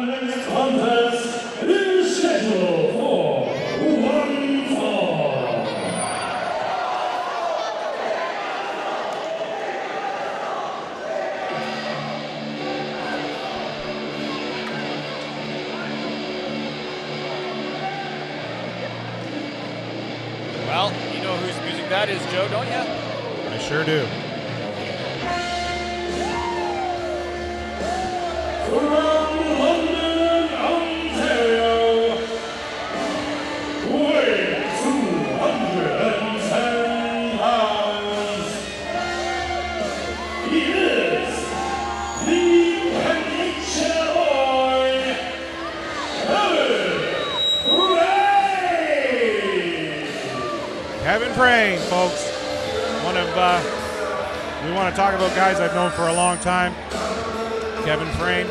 next contest is scheduled for one fall. Well, you know whose music that is, Joe, don't you? I sure do. From London, Ontario, weighing 210 pounds, he is the Canature boy, Kavin Frayne, folks. We want to talk about guys I've known for a long time. Kavin Frayne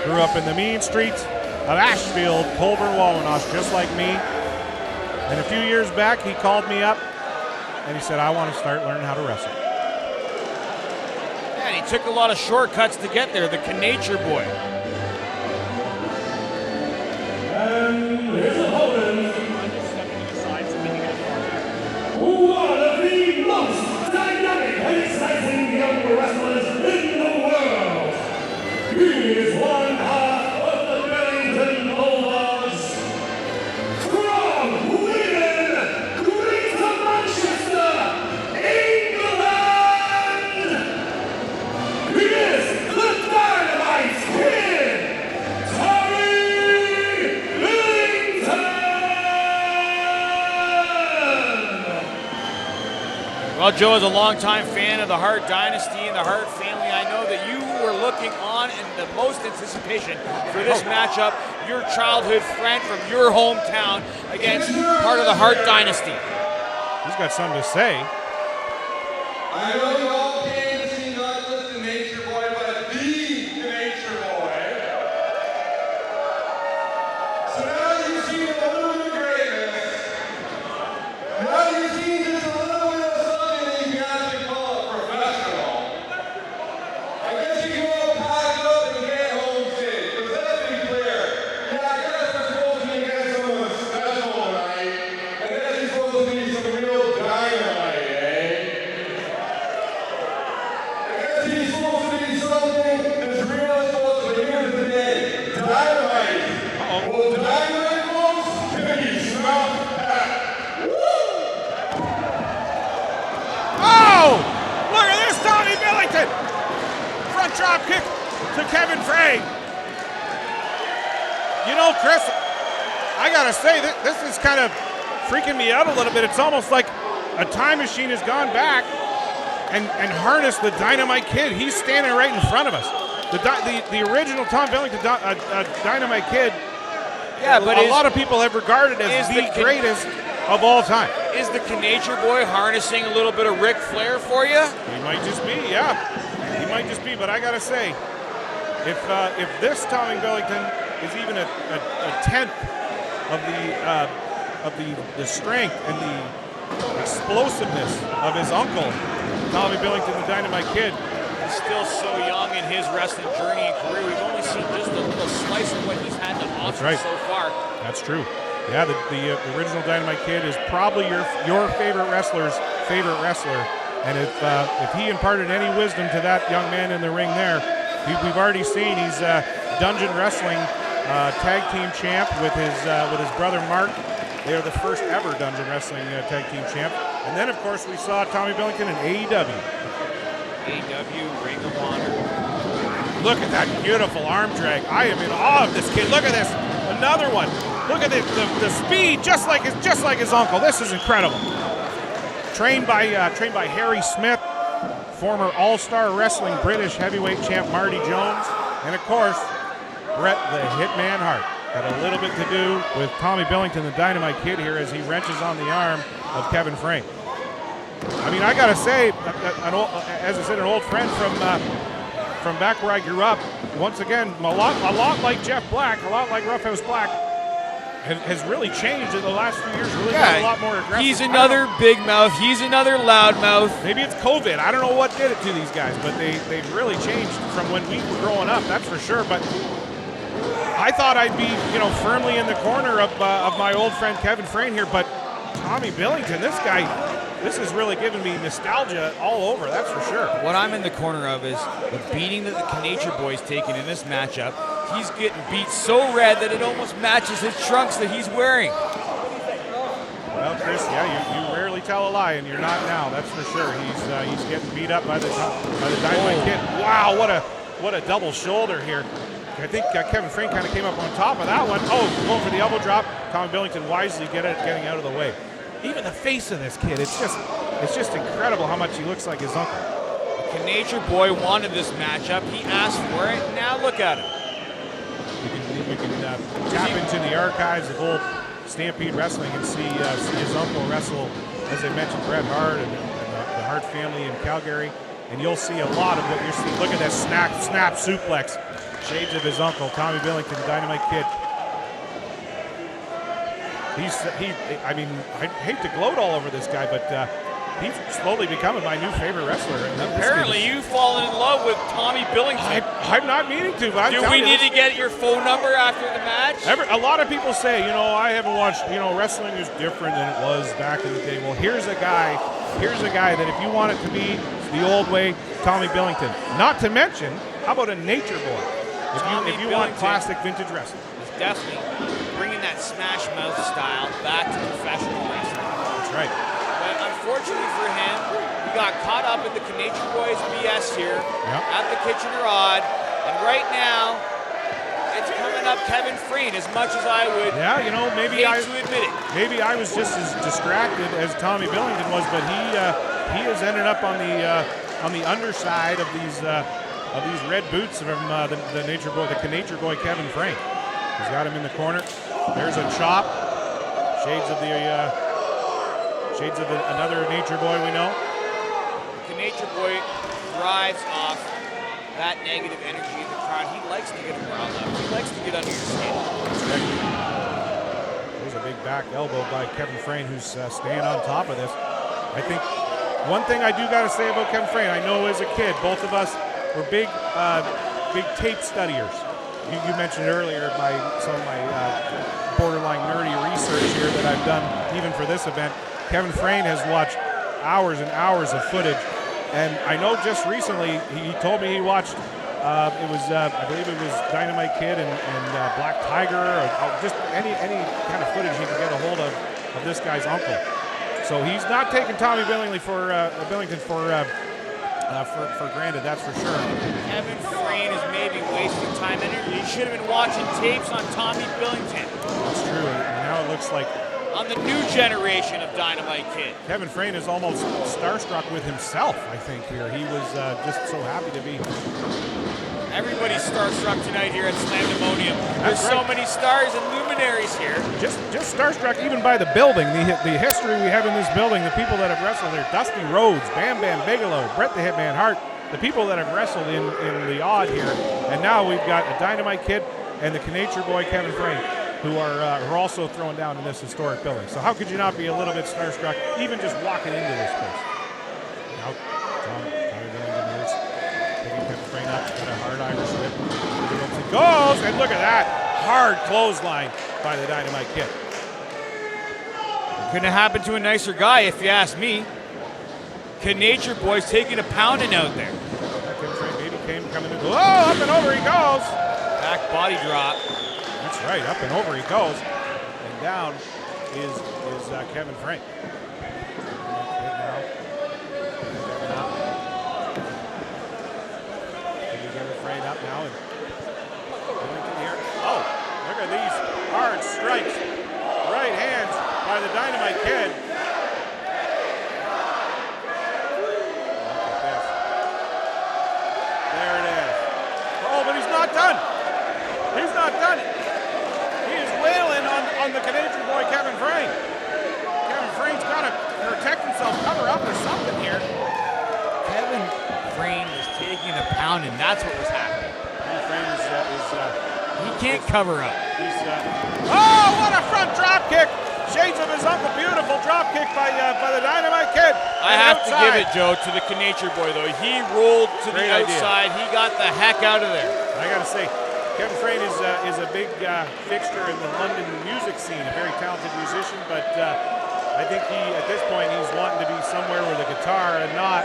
grew up in the mean streets of Ashfield, Colborne, Wawanosh, just like me. And a few years back, he called me up and he said, I want to start learning how to wrestle. Yeah, and he took a lot of shortcuts to get there, the Canature boy. and his opponent, one of the most dynamic and exciting young wrestlers in the world. He is one half of the Billington Bulldogs. From Sweden, Greater Manchester, England. He is the Dynamite Kid, Tommy Billington. Well, Joe, as a longtime fan of the Hart Dynasty and the Hart family, I know that you were looking on in the most anticipation for this matchup, your childhood friend from your hometown against part of the Hart Dynasty. He's got something to say. I know you all came to see not just the Nature Boy, but the Nature Boy. So now you've seen a little bit of greatness. Now you've seen just a little bit of something that you can actually call a professional. I guess you can all pack up and get home safe, because let's be clear. Yeah, I guess we're supposed to be getting someone special tonight, and this is supposed to be some real dynamite, eh? I guess he's supposed to be something that's real supposed to be here today. Dynamite. Well, dynamite, folks, can you smell that? Oh! Look at this, Tommy Billington! Front drop kick to Kavin Frayne. You know, Chris, I gotta say, this is kind of freaking me out a little bit. It's almost like a time machine has gone back and harnessed the Dynamite Kid. He's standing right in front of us. The original Tom Billington Dynamite Kid, Yeah, but a lot of people have regarded as the greatest of all time. Is the Canature boy harnessing a little bit of Ric Flair for you? He might just be, yeah. He might just be, but I gotta say, if this Tommy Billington is even a tenth of the strength and the explosiveness of his uncle, Tommy Billington, the Dynamite Kid, He's still so young in his wrestling journey and career. We've only seen just a little slice of what he's had to offer right. so far. that's true. Yeah, the original Dynamite Kid is probably your favorite wrestler's favorite wrestler, and if he imparted any wisdom to that young man in the ring there, we've already seen he's Dungeon Wrestling tag team champ with his brother Mark. They are the first ever Dungeon Wrestling tag team champ. And then, of course, we saw Tommy Billington in AEW. AEW, Ring of Honor. Look at that beautiful arm drag. I am in awe of this kid. Look at this. Another one. Look at the speed, just like his uncle. This is incredible. Trained by Harry Smith, former All-Star Wrestling British heavyweight champ Marty Jones, and of course, Bret the Hitman Hart. Had a little bit to do with Tommy Billington, the Dynamite Kid, here as he wrenches on the arm of Kavin Frayne. I mean, I gotta say, as I said, an old friend from back where I grew up. Once again, a lot like Jeff Black, a lot like Roughhouse Black. has really changed in the last few years. Really got a lot more aggressive. He's another big mouth. He's another loud mouth. Maybe it's COVID. I don't know what did it to these guys, but they've really changed from when we were growing up. That's for sure. But I thought I'd be, firmly in the corner of my old friend Kevin Frayne here. But Tommy Billington, this guy, this has really given me nostalgia all over. That's for sure. What I'm in the corner of is the beating that the Canature boy's taking in this matchup. He's getting beat so red that it almost matches his trunks that he's wearing. Well, Chris, yeah, you rarely tell a lie, and you're not now. That's for sure. He's getting beat up by the Dynamite Kid. Wow, what a double shoulder here. I think Kevin Frayne kind of came up on top of that one. Oh, going for the elbow drop. Tommy Billington wisely getting out of the way. Even the face of this kid, it's just incredible how much he looks like his uncle. The Canature boy wanted this matchup. He asked for it. Now look at him. We can tap into the archives of old Stampede Wrestling and see his uncle wrestle, as I mentioned, Bret Hart and the Hart family in Calgary. And you'll see a lot of what you're seeing. Look at that snap suplex. Shades of his uncle, Tommy Billington, Dynamite Kid. I mean, I hate to gloat all over this guy, but he's slowly becoming my new favorite wrestler. Apparently, you've fallen in love with Tommy Billington. I'm not meaning to, but do we need to get your phone number after the match? A lot of people say, I haven't watched, wrestling is different than it was back in the day. Well, here's a guy that if you want it to be the old way, Tommy Billington. Not to mention, how about a Nature Boy? If you want classic vintage wrestling. He's definitely bringing that smash mouth style back to professional wrestling. That's right. But unfortunately for him, he got caught up in the Canature boys BS here at the Kitchener Odd. And right now, it's coming up Kevin Frayne as much as I would hate to admit it. Maybe I was just as distracted as Tommy Billington was, but he has ended up on the underside of these red boots from the Nature Boy, the Canature boy Kevin Frayne. He's got him in the corner. There's a chop. Shades of another Nature boy we know. The Canature boy thrives off that negative energy in the crowd. He likes to get him riled up. He likes to get under your skin. There's a big back elbow by Kevin Frayne, who's staying on top of this. I think one thing I do got to say about Kevin Frayne, I know as a kid, both of us were big tape studiers. You mentioned earlier some of my borderline nerdy research here that I've done even for this event. Kevin Frayne has watched hours and hours of footage, and I know just recently he told me he watched I believe it was Dynamite Kid and Black Tiger, or just any kind of footage he could get a hold of this guy's uncle. So he's not taking Tommy Billington for granted, that's for sure. Kevin Frayne is maybe wasting time and energy. He should have been watching tapes on Tommy Billington. That's true. And now it looks like on the new generation of Dynamite Kid. Kevin Frayne is almost starstruck with himself, I think, here. He was just so happy to be. Everybody's starstruck tonight here at Slam-Demonium. There's so many stars and luminaries here. Just starstruck even by the building, the history we have in this building, the people that have wrestled here. Dusty Rhodes, Bam Bam Bigelow, Bret the Hitman Hart, the people that have wrestled in the Odd here. And now we've got a Dynamite Kid and the Canature boy Kevin Frayne, who are also thrown down in this historic building. So how could you not be a little bit starstruck even just walking into this place? Now, Tommy Billington is picking Kevin Frayne up, got a hard Irish whip. It goes, and look at that hard clothesline by the Dynamite Kid. Couldn't have happened to a nicer guy, if you ask me. Canature boy's taking a pounding out there. Kevin Frayne maybe coming in. Oh, up and over he goes. Back body drop. That's right, up and over he goes. And down is Kevin Frayne. Kevin Frayne up now. And here. Oh, look at these hard strikes. Right hands by the Dynamite Kid. Look at this. There it is. Oh, but he's not done. He's not done. He is wailing on the Canadian boy, Kevin Frayne. Kevin Frayne's got to protect himself, cover up or something here. Kevin Frayne was taking a pounding. That's what was happening. Kevin Frayne is He can't cover up. Oh, what a front drop kick! Shades of his uncle. Beautiful drop kick by the Dynamite Kid. I have to give it, Joe, to the Canature boy, though. He rolled to the outside. He got the heck out of there. I got to say, Kevin Frayne is a big fixture in the London music scene, a very talented musician, but I think at this point, he's wanting to be somewhere with a guitar and not.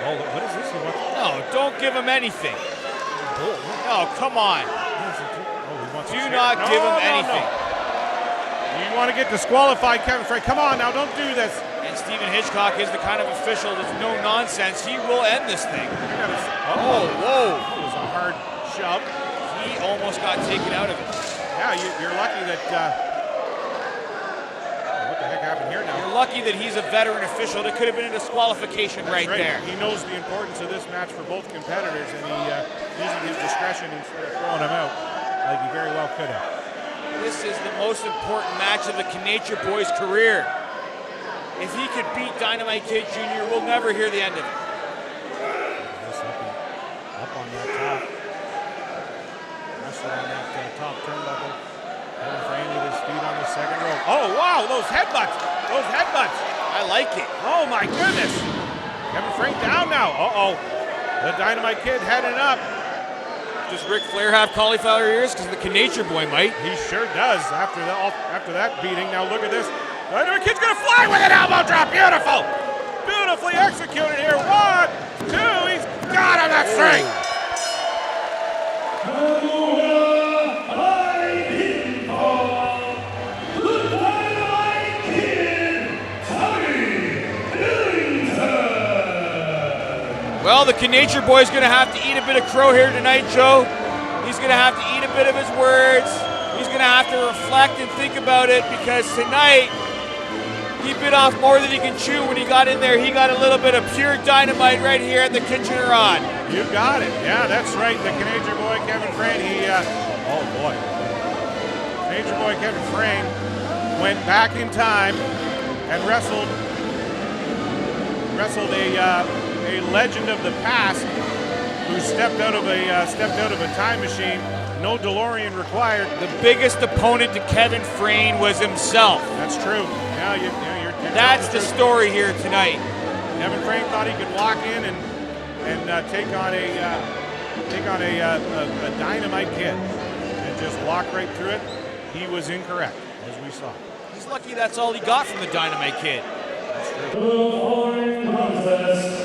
Oh, what is this? No, don't give him anything. No, come on. Do not give him anything. You want to get disqualified, Kevin Frayne. Come on now, don't do this. And Stephen Hitchcock is the kind of official that's no nonsense. He will end this thing. Oh, whoa. It was a hard shove. He almost got taken out of it. Yeah, you're lucky that... what the heck happened here now? You're lucky that he's a veteran official. There could have been a disqualification right there. He knows the importance of this match for both competitors, and he using his discretion instead of throwing him out, like he very well could have. This is the most important match of the Canature boy's career. If he could beat Dynamite Kid Jr., we'll never hear the end of it. Up on that top. Wrestling on that top turnbuckle. Kevin Frayne with his feet on the second rope. Oh, wow, those headbutts. Those headbutts. I like it. Oh, my goodness. Kevin Frayne down now. Uh-oh. The Dynamite Kid heading up. Does Ric Flair have cauliflower ears? Because the Canature boy might. He sure does after that beating. Now look at this. Dynamite Kid's going to fly with an elbow drop. Beautiful. Beautifully executed here. 1, 2. He's got him. That's right. Well, the Canature boy is going to have to eat a bit of crow here tonight, Joe. He's going to have to eat a bit of his words. He's going to have to reflect and think about it, because tonight he bit off more than he can chew. When he got in there, he got a little bit of pure dynamite right here at the Kitchener Rod. You got it. Yeah, that's right. The Canature boy, Kevin Frayne, oh boy. Canature boy, Kevin Frayne went back in time and wrestled a legend of the past who stepped out of a time machine. No DeLorean required. The biggest opponent to Kevin Frayne was himself. That's true. Yeah, you're that's the story here tonight. Kevin Frayne thought he could walk in and take on a Dynamite Kid and just walk right through it. He was incorrect, as we saw. He's lucky that's all he got from the Dynamite Kid. That's true. The fourth contest